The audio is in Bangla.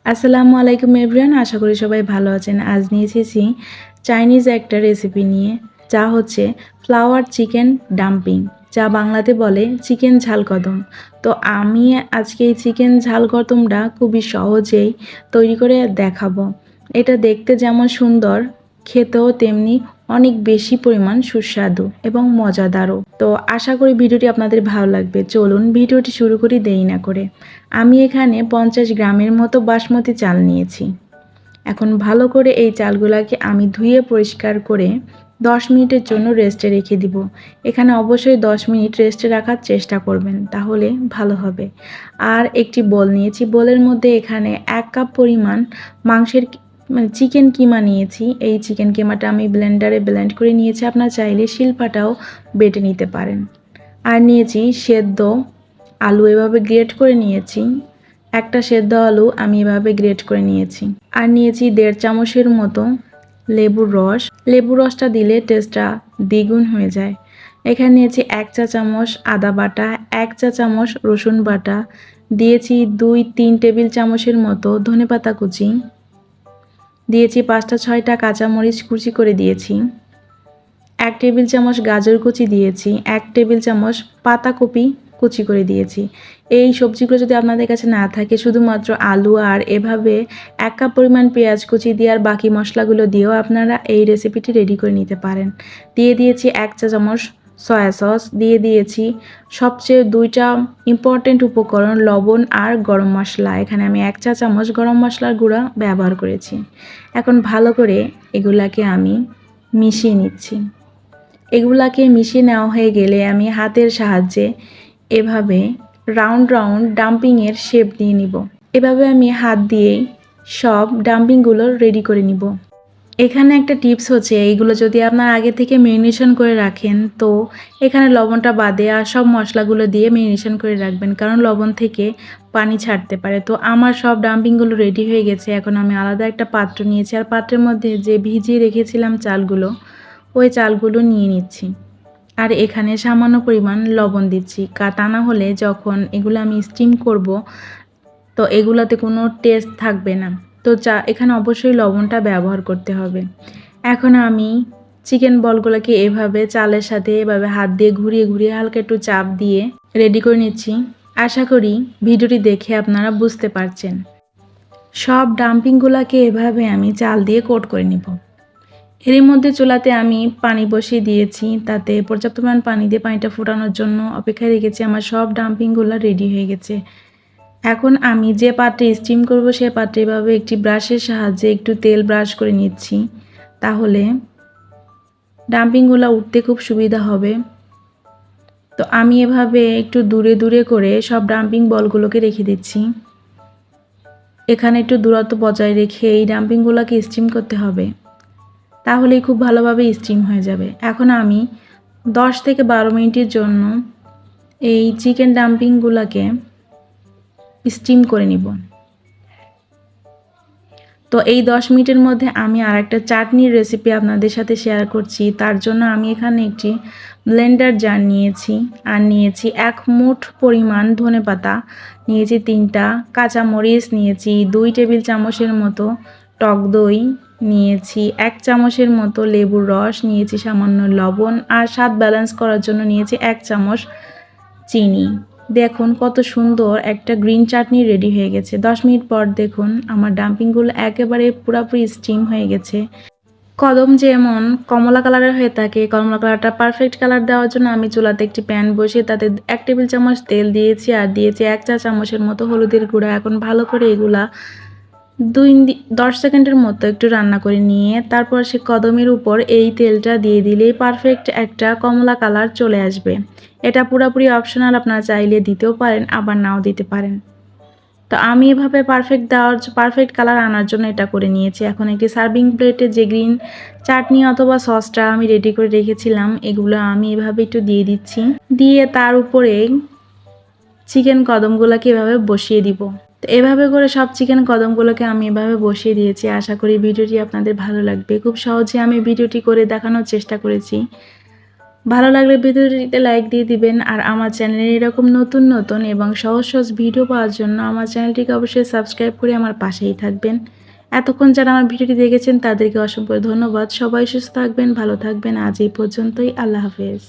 আসসালামু আলাইকুম এভরিওয়ান, আশা করি সবাই ভালো আছেন। আজ নিয়ে এসেছি চাইনিজ একটা রেসিপি নিয়ে, যা হচ্ছে ফ্লাওয়ার চিকেন ডাম্পিং, যা বাংলাতে বলে চিকেন ঝাল কদম। তো আমি আজকে এই চিকেন ঝাল কদমটা খুবই সহজেই তৈরি করে দেখাবো। এটা দেখতে যেমন সুন্দর, খেতেও তেমনি অনেক বেশি পরিমাণ সুস্বাদু এবং মজাদারও। তো আশা করি ভিডিওটি আপনাদের ভালো লাগবে। চলুন ভিডিওটি শুরু করি দেরি না করে। আমি এখানে 50 গ্রামের মতো বাসমতি চাল নিয়েছি। এখন ভালো করে এই চালগুলোকে আমি ধুয়ে পরিষ্কার করে 10 মিনিটের জন্য রেস্টে রেখে দিব। এখানে অবশ্যই 10 মিনিট রেস্টে রাখার চেষ্টা করবেন, তাহলে ভালো হবে। আর একটি বোল নিয়েছি, বোলের মধ্যে এখানে 1 কাপ পরিমাণ মাংসের চিকেন কিমা নিয়েছি। এই চিকেন কিমাটা আমি ব্লেন্ডারে ব্লেন্ড করে নিয়েছি, আপনারা চাইলে শিলপাটাও বেটে নিতে পারেন। আর নিয়েছি সেদ্ধ আলু, এভাবে গ্রেট করে নিয়েছি। একটা সেদ্ধ আলু আমি এভাবে গ্রেট করে নিয়েছি। আর নিয়েছি 1.5 চামচের মতো লেবুর রস। লেবুর রসটা দিলে টেস্টটা দ্বিগুণ হয়ে যায়। এখানে নিয়েছি 1 চা চামচ আদা বাটা, 1 চা চামচ রসুন বাটা, দিয়েছি 2-3 টেবিল চামচের মতো ধনেপাতা কুচি, দিয়েছি 5-6টা কাঁচামরিচ কুচি করে দিয়েছি, 1 টেবিল চামচ গাজর কুচি দিয়েছি, 1 টেবিল চামচ পাতাকপি কুচি করে দিয়েছি। এই সবজিগুলো যদি আপনাদের কাছে না থাকে, শুধুমাত্র আলু আর এভাবে 1 কাপ পরিমাণ পেঁয়াজ কুচি দিয়ে আর বাকি মশলাগুলো দিয়েও আপনারা এই রেসিপিটি রেডি করে নিতে পারেন। দিয়ে দিয়েছি 1 চা চামচ সয়া সস, দিয়ে দিয়েছি সবচেয়ে 2টা ইম্পর্টেন্ট উপকরণ লবণ আর গরম মশলা। এখানে আমি 1 চা চামচ গরম মশলার গুঁড়া ব্যবহার করেছি। এখন ভালো করে এগুলাকে আমি মিশিয়ে নিচ্ছি। এগুলাকে মিশিয়ে নেওয়া হয়ে গেলে আমি হাতের সাহায্যে এভাবে রাউন্ড রাউন্ড ডাম্পিংয়ের শেপ দিয়ে নিব। এভাবে আমি হাত দিয়েই সব ডাম্পিংগুলো রেডি করে নিব। এখানে একটা টিপস হচ্ছে, এইগুলো যদি আপনার আগে থেকে ম্যারিনেশন করে রাখেন, তো এখানে লবণটা বাদে আর সব মশলাগুলো দিয়ে ম্যারিনেশন করে রাখবেন, কারণ লবণ থেকে পানি ছাড়তে পারে। তো আমার সব ডাম্পিংগুলো রেডি হয়ে গেছে। এখন আমি আলাদা একটা পাত্র নিয়েছি, আর পাত্রের মধ্যে যে ভিজিয়ে রেখেছিলাম চালগুলো, ওই চালগুলো নিয়ে নিচ্ছি। আর এখানে সামান্য পরিমাণ লবণ দিচ্ছি, তা না হলে যখন এগুলো আমি স্টিম করব, তো এগুলাতে কোনো টেস্ট থাকবে না। তো এখানে অবশ্যই লবণটা ব্যবহার করতে হবে। এখন আমি চিকেন বলগুলোকে এভাবে চালের সাথে এভাবে হাত দিয়ে ঘুরিয়ে ঘুরিয়ে হালকা একটু চাপ দিয়ে রেডি করে নিচ্ছি। আশা করি ভিডিওটি দেখে আপনারা বুঝতে পারছেন। সব ডাম্পিংগুলোকে এভাবে আমি চাল দিয়ে কোট করে নিব। এরই মধ্যে চুলাতে আমি পানি বসিয়ে দিয়েছি, তাতে পর্যাপ্ত পরিমাণ পানি দিয়ে পানিটা ফোটানোর জন্য অপেক্ষায় রেখেছি। আমার সব ডাম্পিংগুলো রেডি হয়ে গেছে। এখন আমি যে পাত্রে স্টিম করব, সে পাত্রে এভাবে একটি ব্রাশের সাহায্যে একটু তেল ব্রাশ করে নিচ্ছি, তাহলে ডাম্পিংগুলো উঠতে খুব সুবিধা হবে। তো আমি এভাবে একটু দূরে দূরে করে সব ডাম্পিং বলগুলোকে রেখে দিচ্ছি। এখানে একটু দূরত্ব বজায় রেখে এই ডাম্পিংগুলোকে স্টিম করতে হবে, তাহলেই খুব ভালোভাবে স্টিম হয়ে যাবে। এখন আমি 10 থেকে 12 মিনিটের জন্য এই চিকেন ডাম্পিংগুলোকে স্টিম করে নিব। তো এই 10 মিনিটের মধ্যে আমি আরেকটা চাটনির রেসিপি আপনাদের সাথে শেয়ার করছি। তার জন্য আমি এখানে একটি ব্লেন্ডার জার নিয়েছি, আর নিয়েছি 1 মুঠ পরিমাণ ধনেপাতা, নিয়েছি 3টা কাঁচামরিচ, নিয়েছি 2 টেবিল চামচের মতো টক দই, নিয়েছি 1 চামচের মতো লেবুর রস, নিয়েছি সামান্য লবণ, আর স্বাদ ব্যালেন্স করার জন্য নিয়েছি 1 চামচ চিনি। দেখুন কত সুন্দর একটা গ্রিন চাটনি রেডি হয়ে গেছে। 10 মিনিট পর দেখুন আমার ডাম্পিংগুলো একেবারে পুরোপুরি স্টিম হয়ে গেছে। কদম যেমন কমলা কালারের হয়ে থাকে, কমলা কালারটা পারফেক্ট কালার দেওয়ার জন্য আমি চুলাতে একটি প্যান বসিয়ে তাতে 1 টেবিল চামচ তেল দিয়েছি, আর দিয়েছি 1 চা চামচের মতো হলুদের গুঁড়া। এখন ভালো করে এগুলা 10 সেকেন্ডের মতো একটু রান্না করে নিয়ে তারপর সে কদমের উপর এই তেলটা দিয়ে দিলেই পারফেক্ট একটা কমলা কালার চলে আসবে। এটা পুরোপুরি অপশনাল, আপনারা চাইলে দিতেও পারেন, আবার নাও দিতে পারেন। তো আমি এভাবে পারফেক্ট কালার আনার জন্য এটা করে নিয়েছি। এখন একটি সার্ভিং প্লেটে যে গ্রিন চাটনি অথবা সসটা আমি রেডি করে রেখেছিলাম, এগুলো আমি এভাবে একটু দিয়ে দিচ্ছি, দিয়ে তার উপরে চিকেন কদমগুলোকে এভাবে বসিয়ে দিব। তো এভাবে করে সব চিকেন কদমগুলোকে আমি এভাবে বসিয়ে দিয়েছি। আশা করি ভিডিওটি আপনাদের ভালো লাগবে। খুব সহজে আমি ভিডিওটি করে দেখানোর চেষ্টা করেছি। ভালো লাগলে ভিডিওটিতে লাইক দিয়ে দিবেন আর আমার চ্যানেলে এরকম নতুন নতুন এবং সহজ সহজ ভিডিও পাওয়ার জন্য আমার চ্যানেলটিকে অবশ্যই সাবস্ক্রাইব করে আমার পাশেই থাকবেন। এতক্ষণ যারা আমার ভিডিওটি দেখেছেন তাদেরকে অসংখ্য ধন্যবাদ। সবাই সুস্থ থাকবেন, ভালো থাকবেন। আজ এই পর্যন্তই। আল্লাহ হাফেজ।